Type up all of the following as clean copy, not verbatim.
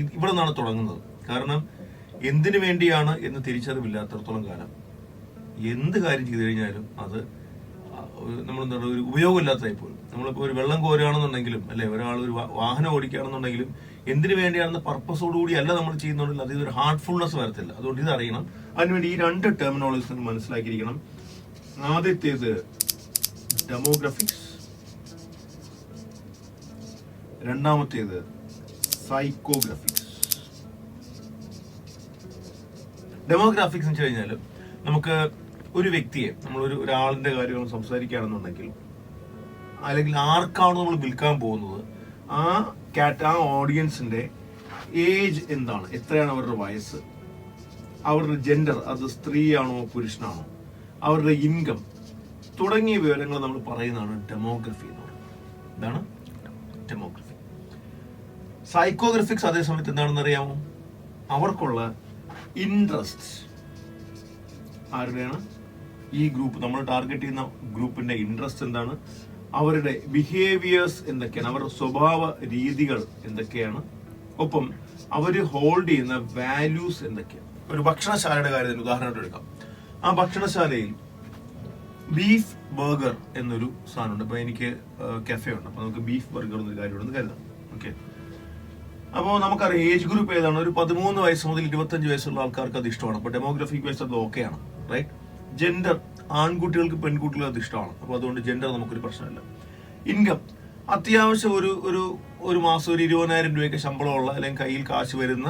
ഇവിടെ നിന്നാണ് തുടങ്ങുന്നത്. കാരണം എന്തിനു വേണ്ടിയാണ് എന്ന് തിരിച്ചറിവില്ലാത്തടത്തോളം കാലം എന്ത് കാര്യം ചെയ്തു കഴിഞ്ഞാലും അത് നമ്മളെന്താ ഒരു ഉപയോഗമില്ലാത്തതായി പോലും. നമ്മളിപ്പോൾ ഒരു വെള്ളം കോരുകയാണെന്നുണ്ടെങ്കിലും അല്ലെ, ഒരാൾ ഒരു വാഹനം ഓടിക്കുകയാണെന്നുണ്ടെങ്കിലും എന്തിനു വേണ്ടിയാണെന്ന പർപ്പസോടുകൂടി അല്ല നമ്മൾ ചെയ്യുന്നുണ്ടെങ്കിൽ അതിൽ ഒരു ഹാർട്ട്ഫുൾനെസ് വരത്തില്ല. അതുകൊണ്ട് ഇത് അറിയണം. അതിനുവേണ്ടി ഈ 2 ടെർമിനോളജീസ് നിങ്ങൾ മനസ്സിലാക്കിയിരിക്കണം. ആദ്യത്തേത് ഡെമോഗ്രഫിക്സ്, രണ്ടാമത്തേത് സൈക്കോഗ്രഫിക്സ്. ഡെമോഗ്രാഫിക്സ് എന്ന് വെച്ച് കഴിഞ്ഞാൽ നമുക്ക് ഒരു വ്യക്തിയെ, നമ്മൾ ഒരാളിന്റെ കാര്യങ്ങൾ സംസാരിക്കുകയാണെന്നുണ്ടെങ്കിൽ അല്ലെങ്കിൽ ആർക്കാണ് നമ്മൾ വിൽക്കാൻ പോകുന്നത്, ആ ഓഡിയൻസിന്റെ ഏജ് എന്താണ്, എത്രയാണ് അവരുടെ വയസ്സ്, അവരുടെ ജെൻഡർ, അത് സ്ത്രീയാണോ പുരുഷനാണോ, അവരുടെ ഇൻകം തുടങ്ങിയ വിവരങ്ങൾ നമ്മൾ പറയുന്നതാണ് ഡെമോഗ്രഫി എന്ന് പറയുന്നത്. എന്താണ് ഡെമോഗ്രഫി? സൈക്കോഗ്രഫിക്സ് അതേസമയത്ത് എന്താണെന്ന് അറിയാമോ? അവർക്കുള്ള ഇൻട്രസ്റ്റ് ആരുടെയാണ്? ഈ ഗ്രൂപ്പ്, നമ്മൾ ടാർഗറ്റ് ചെയ്യുന്ന ഗ്രൂപ്പിന്റെ ഇൻട്രസ്റ്റ് എന്താണ്, അവരുടെ ബിഹേവിയേഴ്സ് എന്തൊക്കെയാണ്, അവരുടെ സ്വഭാവ രീതികൾ എന്തൊക്കെയാണ്, ഒപ്പം അവര് ഹോൾഡ് ചെയ്യുന്ന വാല്യൂസ് എന്തൊക്കെയാണ്. ഒരു ഭക്ഷണശാലയുടെ കാര്യത്തിന് ഉദാഹരണമായിട്ട് എടുക്കാം. ആ ഭക്ഷണശാലയിൽ ബീഫ് ബർഗർ എന്നൊരു സാധനമുണ്ട്. അപ്പൊ എനിക്ക് കഫേ ഉണ്ട്, അപ്പൊ നമുക്ക് ബീഫ് ബർഗർ എന്നൊരു കാര്യമുണ്ടെന്ന് കരുതാം. ഓക്കെ, അപ്പോൾ നമുക്കറിയാം ഏജ് ഗ്രൂപ്പ് ഏതാണ്. ഒരു 13 വയസ്സ് മുതൽ 25 വയസ്സുള്ള ആൾക്കാർക്ക് അത് ഇഷ്ടമാണ്. അപ്പൊ ഡെമോഗ്രഫിക് വൈസ് അത് ഓക്കെയാണ്, റൈറ്റ്? ജെൻഡർ, ആൺകുട്ടികൾക്ക് പെൺകുട്ടികൾക്ക് അത് ഇഷ്ടമാണ്. അപ്പൊ അതുകൊണ്ട് ജെൻഡർ നമുക്കൊരു പ്രശ്നമില്ല. ഇൻകം, അത്യാവശ്യം ഒരു മാസം ഒരു 20,000 രൂപയൊക്കെ ശമ്പളമുള്ള അല്ലെങ്കിൽ കയ്യിൽ കാശ് വരുന്ന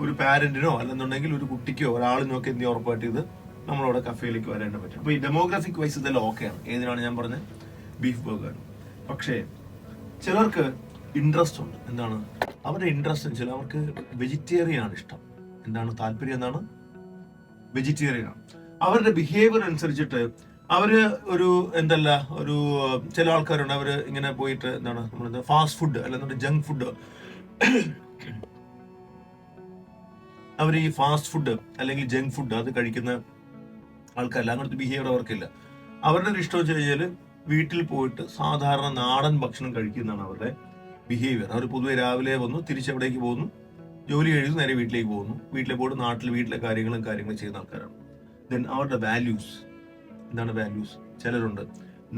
ഒരു പാരന്റിനോ അല്ലെന്നുണ്ടെങ്കിൽ ഒരു കുട്ടിക്കോ ഒരാളിനോ ഒക്കെ എന്ത് ഉറപ്പായിട്ട് ഇത് നമ്മളവിടെ കഫേയിലേക്ക് വരേണ്ട പറ്റും. അപ്പൊ ഈ ഡെമോഗ്രഫിക് വൈസ് ഇതെല്ലാം ഓക്കെയാണ്. ഏതിനാണ് ഞാൻ പറഞ്ഞത്? Beef burger. പക്ഷേ ചിലർക്ക് ഇൻട്രസ്റ്റ് ഉണ്ട്. എന്താണ് അവരുടെ ഇൻട്രസ്റ്റ് എന്ന് വെച്ചാൽ അവർക്ക് വെജിറ്റേറിയൻ ആണ് ഇഷ്ടം. എന്താണ് താല്പര്യം? എന്താണ്? വെജിറ്റേറിയൻ ആണ്. അവരുടെ ബിഹേവിയർ അനുസരിച്ചിട്ട് അവര് ഒരു ചില ആൾക്കാരുണ്ട്, അവര് ഇങ്ങനെ പോയിട്ട് എന്താണ് നമ്മളെന്താ ഫാസ്റ്റ് ഫുഡ് അല്ലെന്നുണ്ടെങ്കിൽ ജങ്ക് ഫുഡ്, അവർ ഈ ഫാസ്റ്റ് ഫുഡ് അല്ലെങ്കിൽ ജങ്ക് ഫുഡ് അത് കഴിക്കുന്ന ആൾക്കാരല്ല. അങ്ങനത്തെ ബിഹേവിയർ അവർക്കില്ല. അവരുടെ ഒരു ഇഷ്ടം വെച്ച് കഴിഞ്ഞാൽ വീട്ടിൽ പോയിട്ട് സാധാരണ നാടൻ ഭക്ഷണം കഴിക്കുന്നതാണ് അവരുടെ ബിഹേവിയർ. അവർ പൊതുവെ രാവിലെ വന്നു, തിരിച്ചെവിടേക്ക് പോകുന്നു, ജോലി കഴിയുന്നു, നേരെ വീട്ടിലേക്ക് പോകുന്നു, വീട്ടിലെ പോയിട്ട് വീട്ടിലെ കാര്യങ്ങളും ചെയ്യുന്ന ആൾക്കാരാണ്. ദെൻ അവരുടെ വാല്യൂസ് എന്താണ്? വാല്യൂസ്, ചിലരുണ്ട്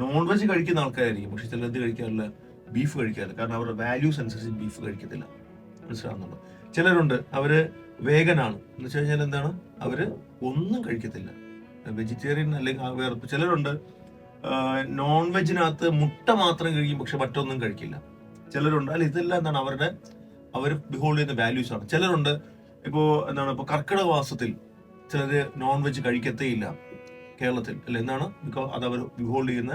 നോൺ വെജ് കഴിക്കുന്ന ആൾക്കാരായിരിക്കും, പക്ഷെ ചിലത് കഴിക്കാറില്ല, ബീഫ് കഴിക്കാറില്ല. കാരണം അവരുടെ വാല്യൂസ് അനുസരിച്ച് ബീഫ് കഴിക്കത്തില്ല. മനസ്സിലാവുന്നുണ്ടോ? ചിലരുണ്ട് അവര് വേഗനാണ് എന്ന് വെച്ച് കഴിഞ്ഞാൽ എന്താണ്, അവര് ഒന്നും കഴിക്കത്തില്ല, വെജിറ്റേറിയൻ അല്ലെങ്കിൽ വേറെ. ചിലരുണ്ട് നോൺ വെജിനകത്ത് മുട്ട മാത്രം കഴിക്കും, പക്ഷെ മറ്റൊന്നും കഴിക്കില്ല. ചിലരുണ്ട് അല്ല, ഇതെല്ലാം എന്താണ് അവർ ബിഹോൾഡ് ചെയ്യുന്ന വാല്യൂസ് ആണ്. ചിലരുണ്ട് ഇപ്പോ കർക്കിടക മാസത്തിൽ ചിലര് നോൺ വെജ് കഴിക്കത്തേ ഇല്ല കേരളത്തിൽ, അല്ല എന്താണ്, ബിക്കോസ് അത് അവർ ബിഹോൾഡ് ചെയ്യുന്ന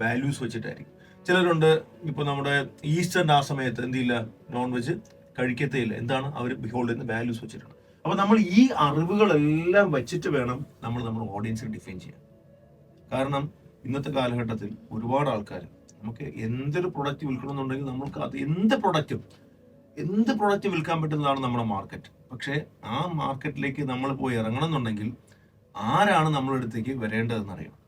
വാല്യൂസ് വെച്ചിട്ടായിരിക്കും. ചിലരുണ്ട് ഇപ്പൊ നമ്മുടെ ഈസ്റ്ററിന്റെ ആ സമയത്ത് എന്തില്ല, നോൺ വെജ് കഴിക്കത്തേ ഇല്ല. എന്താണ്, അവർ ബിഹോൾഡ് ചെയ്യുന്ന വാല്യൂസ് വെച്ചിട്ടാണ്. അപ്പൊ നമ്മൾ ഈ അറിവുകളെല്ലാം വെച്ചിട്ട് വേണം നമ്മുടെ ഓഡിയൻസിനെ ഡിഫൈൻ ചെയ്യാൻ. കാരണം ഇന്നത്തെ കാലഘട്ടത്തിൽ ഒരുപാട് ആൾക്കാർ നമുക്ക് എന്തൊരു പ്രൊഡക്റ്റ് വിൽക്കണമെന്നുണ്ടെങ്കിൽ നമുക്ക് അത് എന്ത് പ്രൊഡക്റ്റ് വിൽക്കാൻ പറ്റുന്നതാണ് നമ്മുടെ മാർക്കറ്റ്. പക്ഷെ ആ മാർക്കറ്റിലേക്ക് നമ്മൾ പോയി ഇറങ്ങണം എന്നുണ്ടെങ്കിൽ ആരാണ് നമ്മളെ അടുത്തേക്ക് വരേണ്ടതെന്ന് അറിയണം.